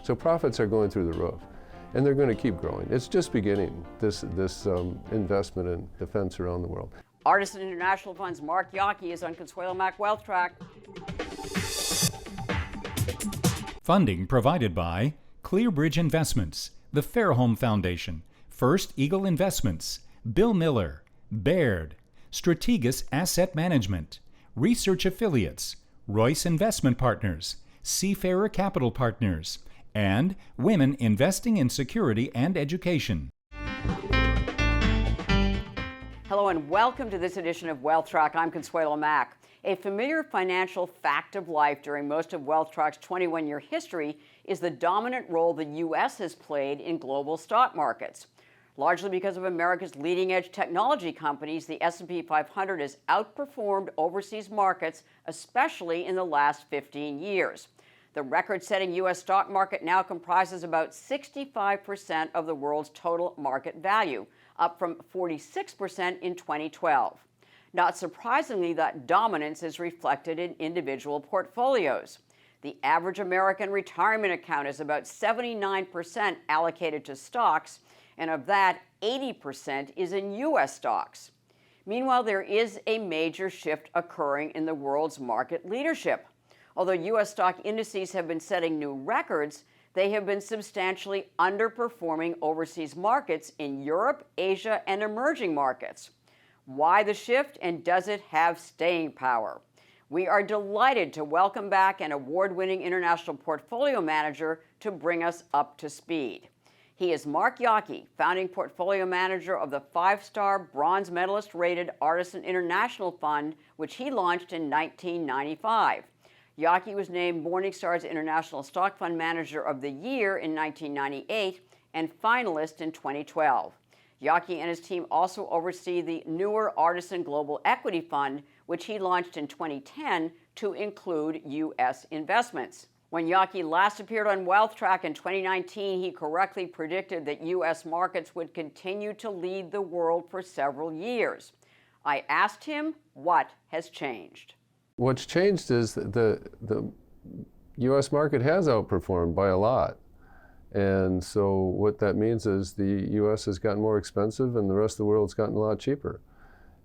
So profits are going through the roof, and they're going to keep growing. It's just beginning, this investment in defense around the world. Artisan International Fund's Mark Yockey is on Consuelo Mack Wealth Track. Funding provided by Clearbridge Investments, the Fairholme Foundation, First Eagle Investments, Bill Miller, Baird, Strategas Asset Management, Research Affiliates, Royce Investment Partners, Seafarer Capital Partners, and Women Investing in Security and Education. Hello and welcome to this edition of Wealth Track. I'm Consuelo Mack. A familiar financial fact of life during most of Wealth Track's 21-year history is the dominant role the U.S. has played in global stock markets. Largely because of America's leading-edge technology companies, the S&P 500 has outperformed overseas markets, especially in the last 15 years. The record-setting U.S. stock market now comprises about 65% of the world's total market value, up from 46% in 2012. Not surprisingly, that dominance is reflected in individual portfolios. The average American retirement account is about 79% allocated to stocks, and of that, 80% is in U.S. stocks. Meanwhile, there is a major shift occurring in the world's market leadership. Although U.S. stock indices have been setting new records, they have been substantially underperforming overseas markets in Europe, Asia, and emerging markets. Why the shift, and does it have staying power? We are delighted to welcome back an award-winning international portfolio manager to bring us up to speed. He is Mark Yockey, founding portfolio manager of the 5-star bronze medalist rated Artisan International Fund, which he launched in 1995. Yockey was named Morningstar's International Stock Fund Manager of the Year in 1998 and finalist in 2012. Yockey and his team also oversee the newer Artisan Global Equity Fund, which he launched in 2010 to include U.S. investments. When Yockey last appeared on Wealth Track in 2019, he correctly predicted that U.S. markets would continue to lead the world for several years. I asked him what has changed. What's changed is that the U.S. market has outperformed by a lot. And so what that means is the U.S. has gotten more expensive and the rest of the world's gotten a lot cheaper.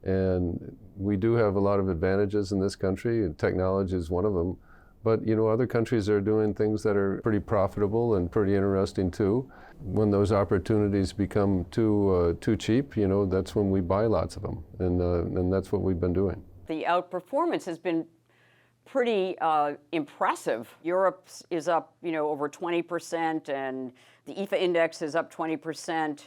And we do have a lot of advantages in this country, and technology is one of them. But other countries are doing things that are pretty profitable and pretty interesting too. When those opportunities become too cheap, that's when we buy lots of them, and that's what we've been doing. The outperformance has been pretty impressive. Europe is up, over 20%, and the EFA index is up 20%.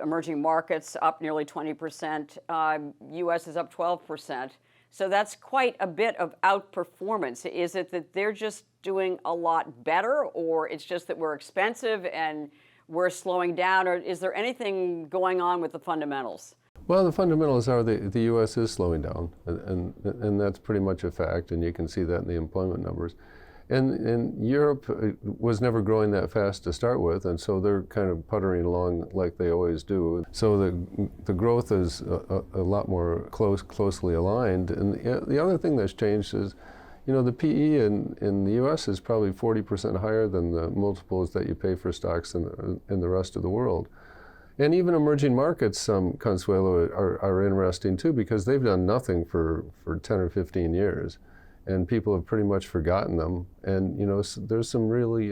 Emerging markets up nearly 20%. U.S. is up 12%. So that's quite a bit of outperformance. Is it that they're just doing a lot better, or it's just that we're expensive and we're slowing down, or is there anything going on with the fundamentals? Well, the fundamentals are the U.S. is slowing down, and that's pretty much a fact, and you can see that in the employment numbers. And Europe was never growing that fast to start with, and so they're kind of puttering along like they always do. So the growth is a lot more closely aligned. And the other thing that's changed is, the PE in the U.S. is probably 40% higher than the multiples that you pay for stocks in the rest of the world. And even emerging markets, Consuelo, are interesting too, because they've done nothing for 10 or 15 years. And people have pretty much forgotten them. And there's some really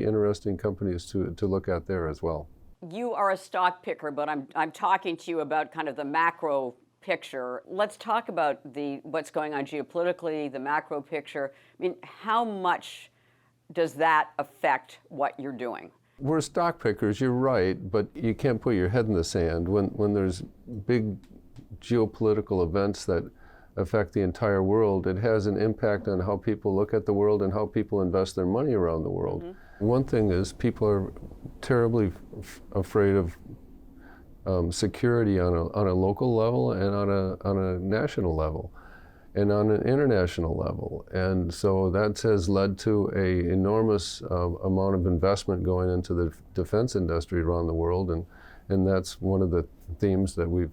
interesting companies to look at there as well. You are a stock picker, but I'm talking to you about kind of the macro picture. Let's talk about what's going on geopolitically, the macro picture. I mean, how much does that affect what you're doing? We're stock pickers, you're right, but you can't put your head in the sand when there's big geopolitical events that affect the entire world. It has an impact on how people look at the world and how people invest their money around the world. Mm-hmm. One thing is people are terribly afraid of security on a local level and on a national level and on an international level. And so that has led to an enormous amount of investment going into the defense industry around the world. And that's one of the themes that we've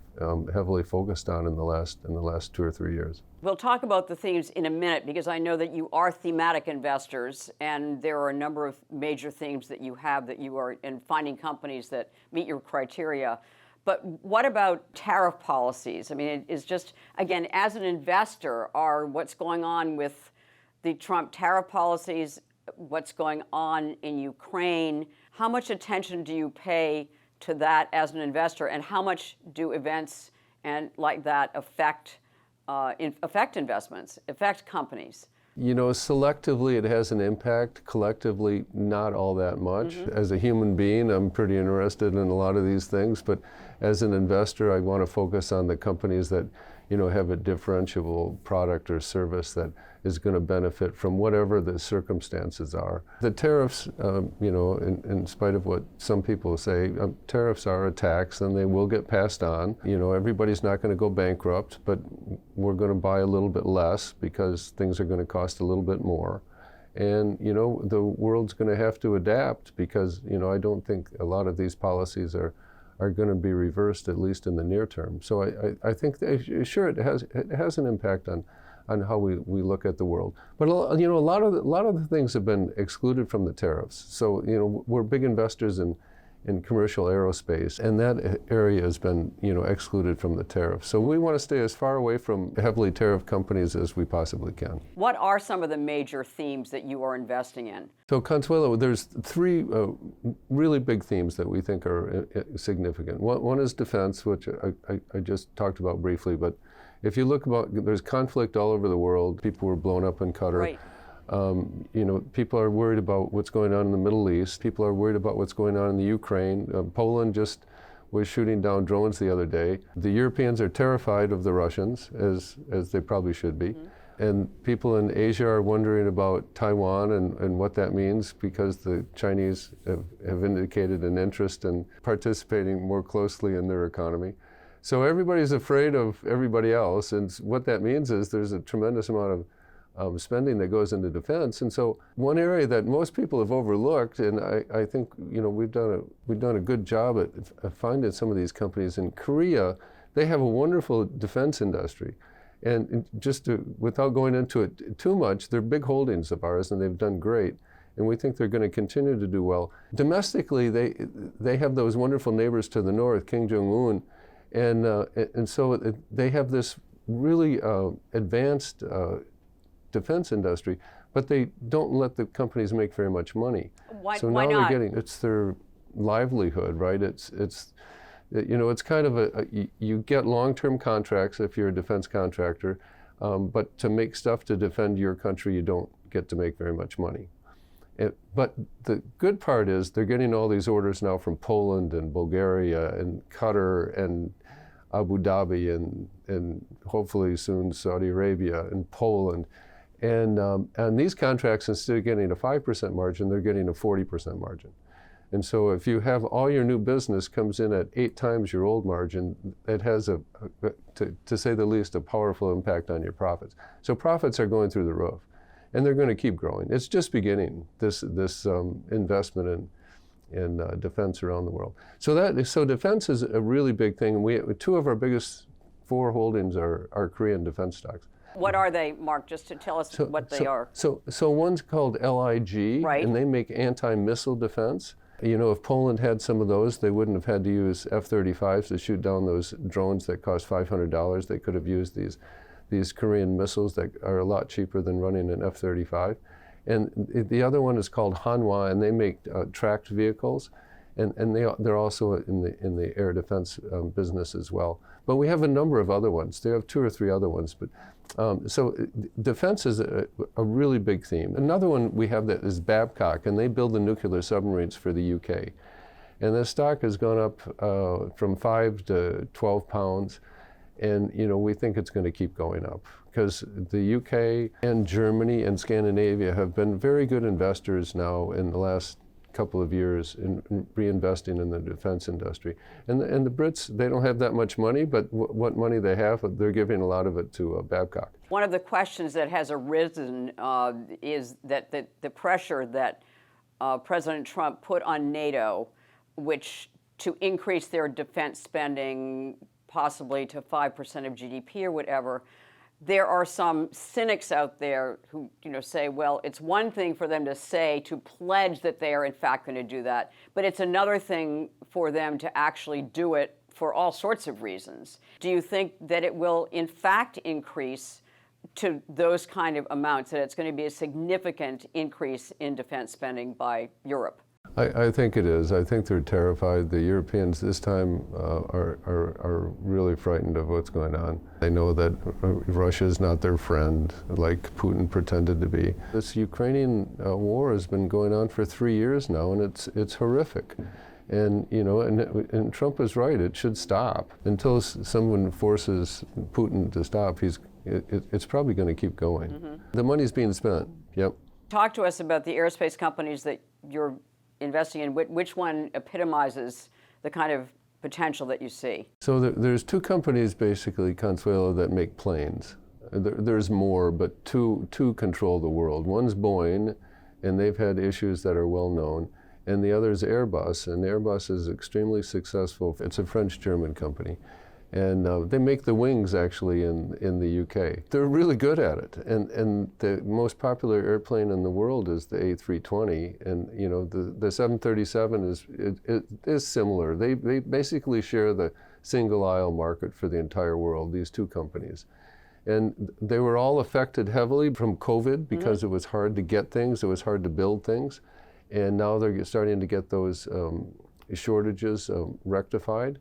heavily focused on in the last 2 or 3 years. We'll talk about the themes in a minute because I know that you are thematic investors, and there are a number of major themes that you have that you are in finding companies that meet your criteria. But what about tariff policies? I mean, it is just, again, as an investor, are what's going on with the Trump tariff policies, what's going on in Ukraine, how much attention do you pay to that as an investor, and how much do events and like that affect investments, affect companies? You know, selectively it has an impact, collectively not all that much. As a human being, I'm pretty interested in a lot of these things, but as an investor, I want to focus on the companies that, you know, have a differentiable product or service that is going to benefit from whatever the circumstances are. The tariffs, you know, in spite of what some people say, tariffs are a tax and they will get passed on. You know, everybody's not going to go bankrupt, but we're going to buy a little bit less because things are going to cost a little bit more. And, you know, the world's going to have to adapt because, you know, I don't think a lot of these policies are going to be reversed, at least in the near term. So I think, sure, it has an impact on how we look at the world. But, you know, a lot of the things have been excluded from the tariffs. So, you know, we're big investors in commercial aerospace, and that area has been, you know, excluded from the tariffs. So we want to stay as far away from heavily tariffed companies as we possibly can. What are some of the major themes that you are investing in? So Consuelo, there's three really big themes that we think are significant. One is defense, which I just talked about briefly, but if you look there's conflict all over the world. People were blown up in Qatar. Right. You know, people are worried about what's going on in the Middle East. People are worried about what's going on in the Ukraine. Poland just was shooting down drones the other day. The Europeans are terrified of the Russians, as they probably should be. And people in Asia are wondering about Taiwan and what that means, because the Chinese have indicated an interest in participating more closely in their economy. So everybody's afraid of everybody else, and what that means is there's a tremendous amount of spending that goes into defense. And so one area that most people have overlooked, and I think, you know, we've done a good job at finding some of these companies. In Korea, they have a wonderful defense industry. And just without going into it too much, they're big holdings of ours, and they've done great. And we think they're going to continue to do well. Domestically, they have those wonderful neighbors to the north, Kim Jong-un, and so they have this really advanced defense industry, but they don't let the companies make very much money. Why now not? It's their livelihood, right? It's you know, it's kind of you get long-term contracts if you're a defense contractor, but to make stuff to defend your country, you don't get to make very much money. But the good part is they're getting all these orders now from Poland and Bulgaria and Qatar and Abu Dhabi and hopefully soon Saudi Arabia and Poland. And these contracts, instead of getting a 5% margin, they're getting a 40% margin. And so if you have all your new business comes in at 8 times your old margin, it has to say the least, a powerful impact on your profits. So profits are going through the roof, and they're going to keep growing. It's just beginning, this investment in defense around the world. So defense is a really big thing. And 2 of our biggest 4 holdings are Korean defense stocks. What are they, Mark, just to tell us what they are? So one's called LIG, right, and they make anti-missile defense. You know, if Poland had some of those, they wouldn't have had to use F-35s to shoot down those drones that cost $500. They could have used these Korean missiles that are a lot cheaper than running an F-35. And the other one is called Hanwha, and they make tracked vehicles, and they're also in the air defense business as well. But we have a number of other ones. They have 2 or 3 other ones, but so defense is a really big theme. Another one we have that is Babcock, and they build the nuclear submarines for the UK. And the stock has gone up from 5 to 12 pounds, and you know, we think it's going to keep going up because the UK and Germany and Scandinavia have been very good investors now in the last couple of years in reinvesting in the defense industry. And the Brits, they don't have that much money, but what money they have, they're giving a lot of it to Babcock. One of the questions that has arisen is that the pressure that President Trump put on NATO, which to increase their defense spending possibly to 5% of GDP or whatever. There are some cynics out there who, say, well, it's one thing for them to say, to pledge that they are in fact going to do that, but it's another thing for them to actually do it for all sorts of reasons. Do you think that it will in fact increase to those kind of amounts, that it's going to be a significant increase in defense spending by Europe? I think it is. I think they're terrified. The Europeans this time are really frightened of what's going on. They know that Russia is not their friend, like Putin pretended to be. This Ukrainian war has been going on for 3 years now, and it's horrific. And and Trump is right. It should stop. Until someone forces Putin to stop, it's probably going to keep going. Mm-hmm. The money's being spent. Yep. Talk to us about the aerospace companies that you're investing in. Which one epitomizes the kind of potential that you see? So there's two companies basically, Consuelo, that make planes. There's more, but two control the world. One's Boeing, and they've had issues that are well known, and the other is Airbus, and Airbus is extremely successful. It's a French-German company. And they make the wings actually in the UK. They're really good at it. And the most popular airplane in the world is the A320. And the 737 is similar. They basically share the single aisle market for the entire world, these two companies. And they were all affected heavily from COVID because mm-hmm. it was hard to get things, it was hard to build things. And now they're starting to get those shortages rectified.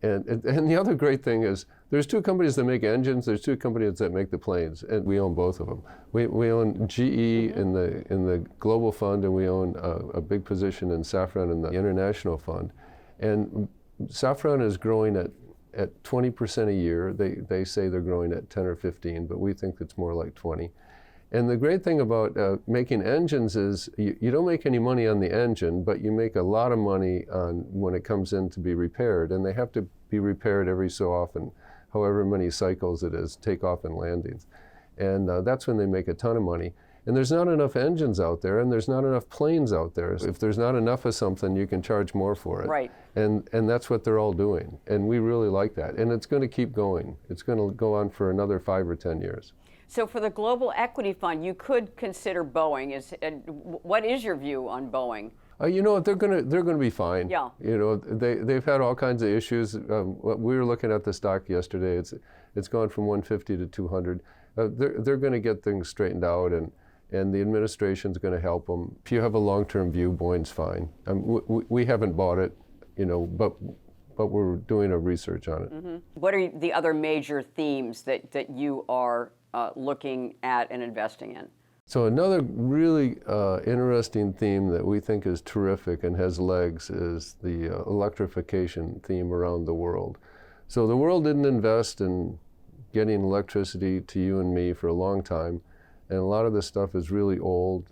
And the other great thing is there's two companies that make engines, there's two companies that make the planes, and we own both of them. We own GE mm-hmm. in the global fund, and we own a big position in Safran in the international fund. And Safran is growing at 20% a year. They say they're growing at 10 or 15, but we think it's more like 20. And the great thing about making engines is you don't make any money on the engine, but you make a lot of money on when it comes in to be repaired. And they have to be repaired every so often, however many cycles it is, takeoff and landings. And that's when they make a ton of money. And there's not enough engines out there, and there's not enough planes out there. If there's not enough of something, you can charge more for it. Right. And that's what they're all doing. And we really like that. And it's going to keep going. It's going to go on for another 5 or 10 years. So for the global equity fund, you could consider Boeing. What is your view on Boeing? They're going to be fine. Yeah. They've had all kinds of issues. We were looking at the stock yesterday. It's gone from 150 to 200. They're going to get things straightened out, and the administration's going to help them. If you have a long-term view, Boeing's fine. We haven't bought it, but we're doing a research on it. Mm-hmm. What are the other major themes that you are looking at and investing in? So another really interesting theme that we think is terrific and has legs is the electrification theme around the world. So the world didn't invest in getting electricity to you and me for a long time, and a lot of this stuff is really old.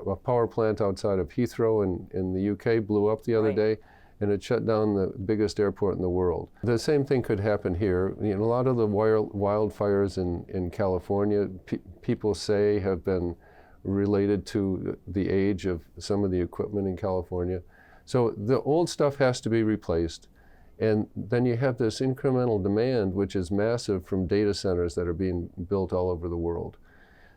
A power plant outside of Heathrow in the UK blew up the other day, and it shut down the biggest airport in the world. The same thing could happen here. A lot of the wildfires in California, people say, have been related to the age of some of the equipment in California. So the old stuff has to be replaced. And then you have this incremental demand, which is massive from data centers that are being built all over the world.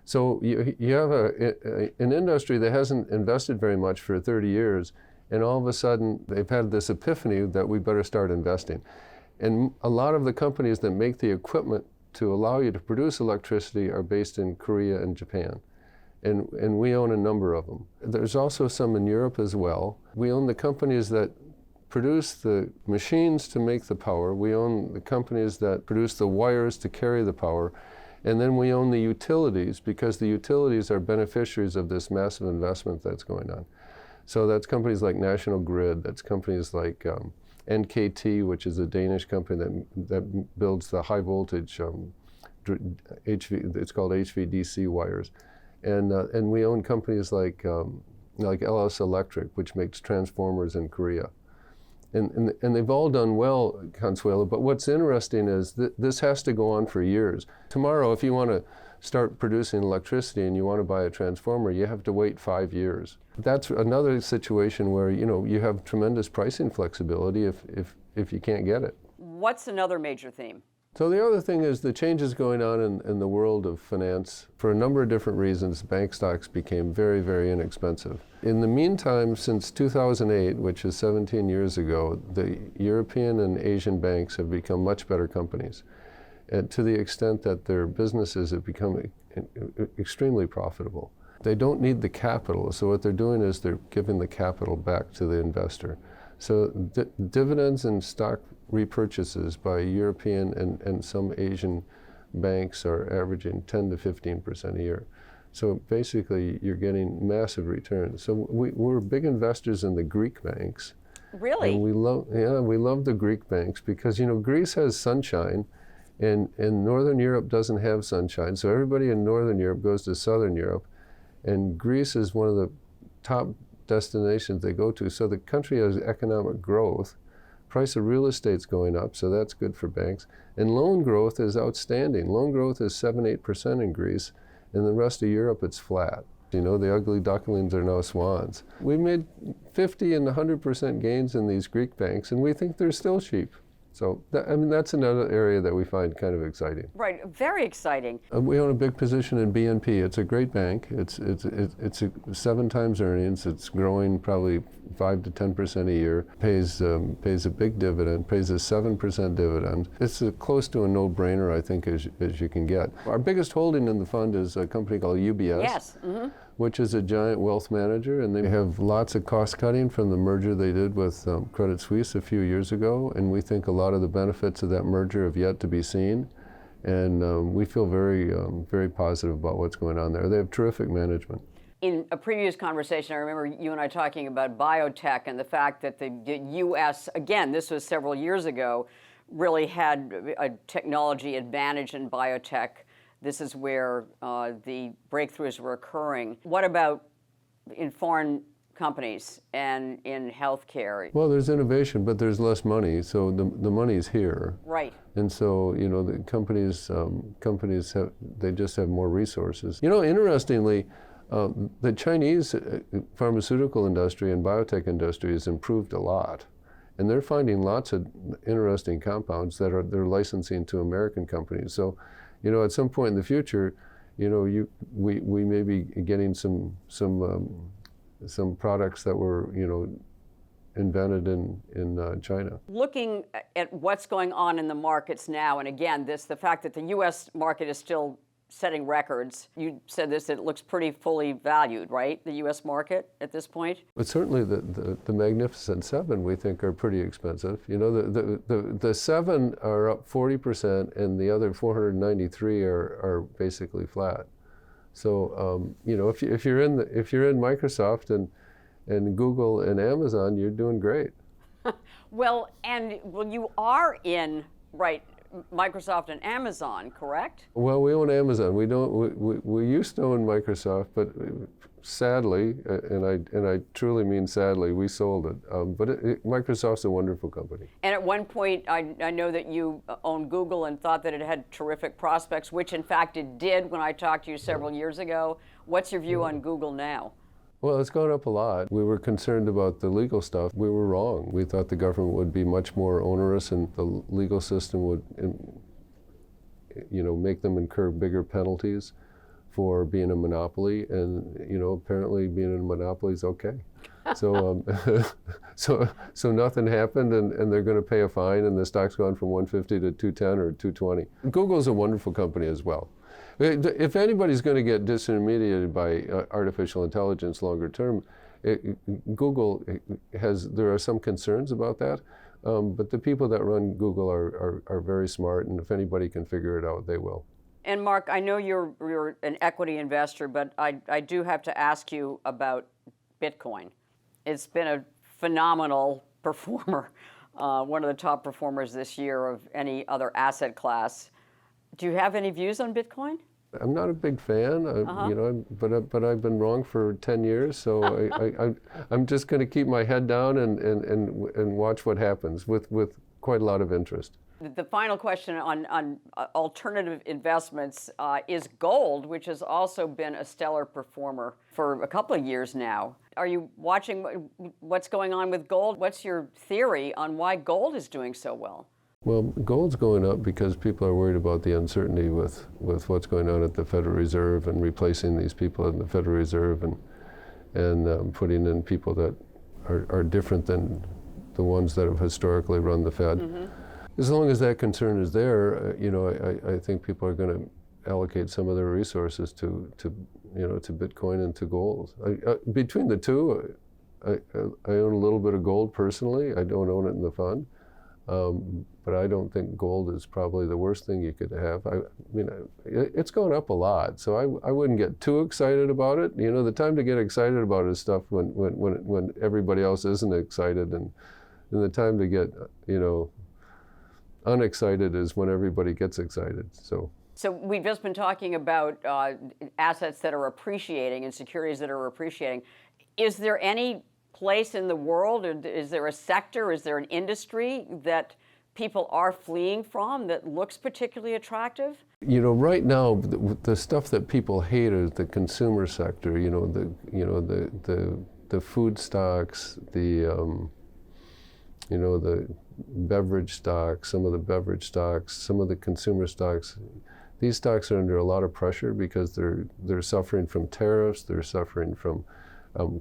So you have an industry that hasn't invested very much for 30 years, and all of a sudden, they've had this epiphany that we better start investing. And a lot of the companies that make the equipment to allow you to produce electricity are based in Korea and Japan. And we own a number of them. There's also some in Europe as well. We own the companies that produce the machines to make the power. We own the companies that produce the wires to carry the power. And then we own the utilities, because the utilities are beneficiaries of this massive investment that's going on. So that's companies like National Grid, that's companies like NKT, which is a Danish company that builds the high voltage it's called HVDC wires. And we own companies like LS Electric, which makes transformers in Korea. And they've all done well, Consuelo, but what's interesting is that this has to go on for years. Tomorrow, if you want to start producing electricity and you want to buy a transformer, you have to wait 5 years. That's another situation where, you know, you have tremendous pricing flexibility if you can't get it. What's another major theme? So the other thing is the changes going on in the world of finance. For a number of different reasons, bank stocks became very, very inexpensive. In the meantime, since 2008, which is 17 years ago, the European and Asian banks have become much better companies, and to the extent that their businesses have become extremely profitable. They don't need the capital, so what they're doing is they're giving the capital back to the investor. So dividends and stock repurchases by European and some Asian banks are averaging 10 to 15% a year. So basically, you're getting massive returns. So we're big investors in the Greek banks. Really? And we love the Greek banks because, you know, Greece has sunshine, and Northern Europe doesn't have sunshine. So everybody in Northern Europe goes to Southern Europe, and Greece is one of the top destinations they go to. So the country has economic growth. Price of real estate's going up, so that's good for banks. And loan growth is outstanding. Loan growth is 7-8% in Greece. In the rest of Europe, it's flat. You know, the ugly ducklings are now swans. We made 50 and 100% gains in these Greek banks, and we think they're still cheap. So, I mean, that's another area that we find kind of exciting. Right, very exciting. We own a big position in BNP. It's a great bank. It's 7 times earnings. It's growing probably 5 to 10% a year. Pays a big dividend. Pays a 7% dividend. It's close to a no-brainer, I think, as you can get. Our biggest holding in the fund is a company called UBS. Yes. Mm-hmm. Which is a giant wealth manager, and they have lots of cost cutting from the merger they did with Credit Suisse a few years ago, and we think a lot of the benefits of that merger have yet to be seen, and we feel very positive about what's going on there. They have terrific management. In a previous conversation, I remember you and I talking about biotech and the fact that the U.S., again, this was several years ago, really had a technology advantage in biotech. This is where the breakthroughs were occurring. What about in foreign companies and in healthcare? Well, there's innovation, but there's less money, so the money's here. Right. And so, you know, the companies they just have more resources. You know, interestingly, the Chinese pharmaceutical industry and biotech industry has improved a lot. And they're finding lots of interesting compounds that they're licensing to American companies. So, you know, at some point in the future, you know, we may be getting some products that were, you know, invented in China. Looking at what's going on in the markets now, and again, the fact that the U.S. market is still setting records. You said this, it looks pretty fully valued, right? The U.S. market at this point? But certainly the Magnificent Seven we think are pretty expensive. You know, the 7 are up 40% and the other 493 are basically flat. So, you know, if you're in Microsoft and Google and Amazon, you're doing great. Well, you are in, right, Microsoft and Amazon, correct? Well, we own Amazon. We used to own Microsoft, but sadly, and I truly mean sadly, we sold it. But Microsoft's a wonderful company. And at one point, I know that you owned Google and thought that it had terrific prospects, which in fact it did when I talked to you several years ago. What's your view on Google now? Well, it's gone up a lot. We were concerned about the legal stuff. We were wrong. We thought the government would be much more onerous and the legal system would, you know, make them incur bigger penalties for being a monopoly. And, you know, apparently being a monopoly is okay. So, so nothing happened, and they're going to pay a fine, and the stock's gone from 150 to 210 or 220. Google's a wonderful company as well. If anybody's going to get disintermediated by artificial intelligence longer term, Google there are some concerns about that, but the people that run Google are very smart, and if anybody can figure it out, they will. And Mark, I know you're an equity investor, but I do have to ask you about Bitcoin. It's been a phenomenal performer, one of the top performers this year of any other asset class. Do you have any views on Bitcoin? I'm not a big fan, you know, but I've been wrong for 10 years, so I'm just going to keep my head down and watch what happens with quite a lot of interest. The final question on alternative investments is gold, which has also been a stellar performer for a couple of years now. Are you watching what's going on with gold? What's your theory on why gold is doing so well? Well, gold's going up because people are worried about the uncertainty with what's going on at the Federal Reserve and replacing these people in the Federal Reserve and putting in people that are different than the ones that have historically run the Fed. Mm-hmm. As long as that concern is there, I think people are going to allocate some of their resources to Bitcoin and to gold. Between the two, I own a little bit of gold personally. I don't own it in the fund. But I don't think gold is probably the worst thing you could have. It's going up a lot, so I wouldn't get too excited about it. The time to get excited about is stuff when everybody else isn't excited, and the time to get, unexcited is when everybody gets excited. So we've just been talking about assets that are appreciating and securities that are appreciating. Is there any place in the world, or is there a sector, is there an industry that people are fleeing from that looks particularly attractive? Right now, the stuff that people hate is the consumer sector. The food stocks, the beverage stocks, some of the beverage stocks, some of the consumer stocks. These stocks are under a lot of pressure because they're suffering from tariffs, they're suffering from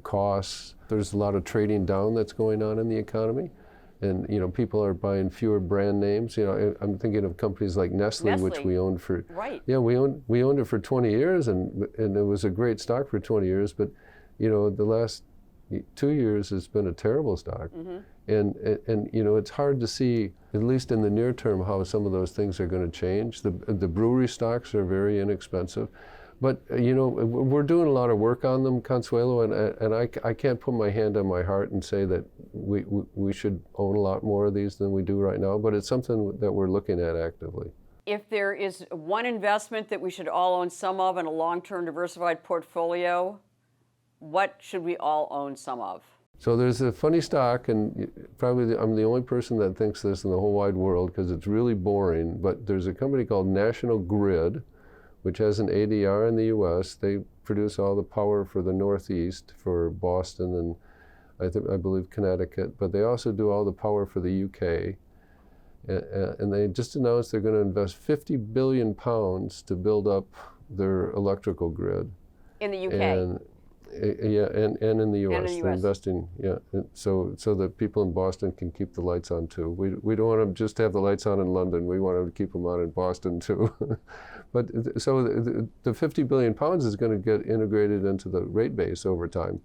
costs. There's a lot of trading down that's going on in the economy. And people are buying fewer brand names. I'm thinking of companies like Nestle, which we owned for we owned it for 20 years, and it was a great stock for 20 years. But the last 2 years has been a terrible stock, mm-hmm. and it's hard to see, at least in the near term, how some of those things are going to change. The brewery stocks are very inexpensive. But, we're doing a lot of work on them, Consuelo, and I can't put my hand on my heart and say that we should own a lot more of these than we do right now, but it's something that we're looking at actively. If there is one investment that we should all own some of in a long-term diversified portfolio, what should we all own some of? So there's a funny stock, and probably I'm the only person that thinks this in the whole wide world because it's really boring, but there's a company called National Grid, which has an ADR in the U.S. They produce all the power for the Northeast, for Boston and I believe Connecticut, but they also do all the power for the UK. And they just announced they're going to invest 50 billion pounds to build up their electrical grid. In the UK? And in the U.S. And in the They're US. investing, so that people in Boston can keep the lights on too. We don't want them just to have the lights on in London. We want them to keep them on in Boston too. But so the 50 billion pounds is going to get integrated into the rate base over time.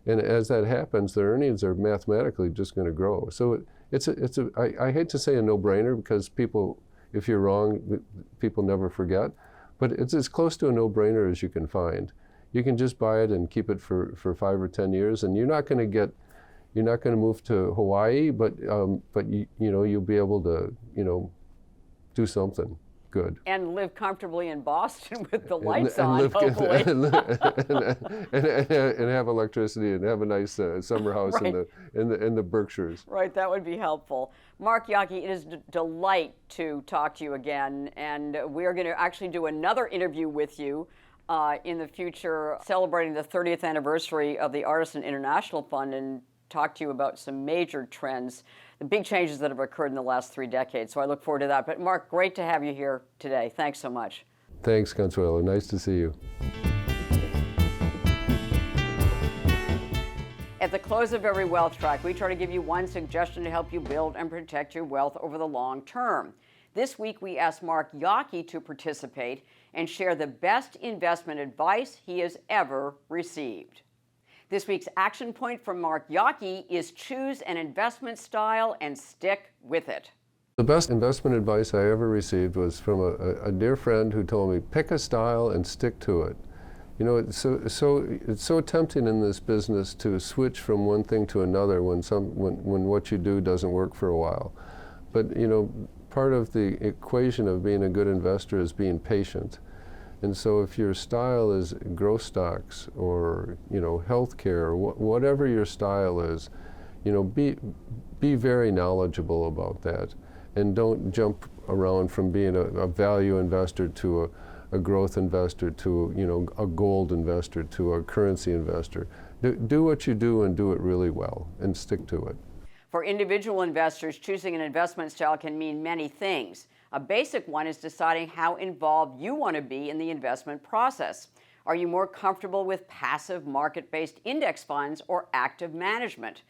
And as that happens, their earnings are mathematically just going to grow. So I hate to say a no-brainer because people, if you're wrong, people never forget. But it's as close to a no-brainer as you can find. You can just buy it and keep it for 5 or 10 years, and you're not going to move to Hawaii, but you'll be able to do something good. And live comfortably in Boston with the lights on, hopefully. and have electricity and have a nice summer house Right. in the Berkshires. Right, that would be helpful. Mark Yockey, it is a delight to talk to you again, and we are going to actually do another interview with you in the future, celebrating the 30th anniversary of the Artisan International Fund, and talk to you about some major trends, the big changes that have occurred in the last 3 decades. So I look forward to that. But Mark, great to have you here today. Thanks so much. Thanks, Consuelo. Nice to see you. At the close of every Wealth Track, we try to give you one suggestion to help you build and protect your wealth over the long term. This week, we asked Mark Yockey to participate and share the best investment advice he has ever received. This week's action point from Mark Yockey is choose an investment style and stick with it. The best investment advice I ever received was from a dear friend who told me, pick a style and stick to it. It's so tempting in this business to switch from one thing to another when what you do doesn't work for a while. But part of the equation of being a good investor is being patient. And so if your style is growth stocks or healthcare, whatever your style is, be very knowledgeable about that, and don't jump around from being a value investor to a growth investor to, you know, a gold investor to a currency investor. Do what you do and do it really well and stick to it. For individual investors, choosing an investment style can mean many things. A basic one is deciding how involved you want to be in the investment process. Are you more comfortable with passive market-based index funds or active management?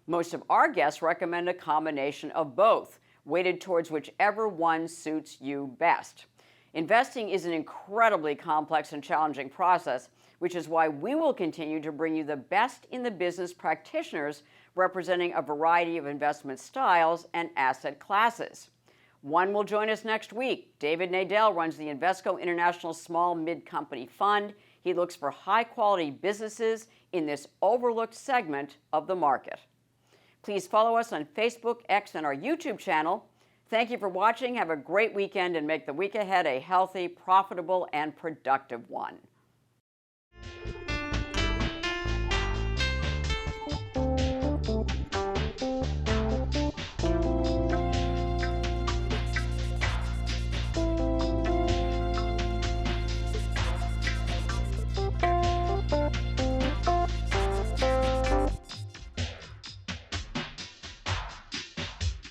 Most of our guests recommend a combination of both, weighted towards whichever one suits you best. Investing is an incredibly complex and challenging process, which is why we will continue to bring you the best in the business practitioners representing a variety of investment styles and asset classes. One will join us next week. David Nadell runs the Invesco International Small Mid Company Fund. He looks for high-quality businesses in this overlooked segment of the market. Please follow us on Facebook, X, and our YouTube channel. Thank you for watching. Have a great weekend and make the week ahead a healthy, profitable, and productive one.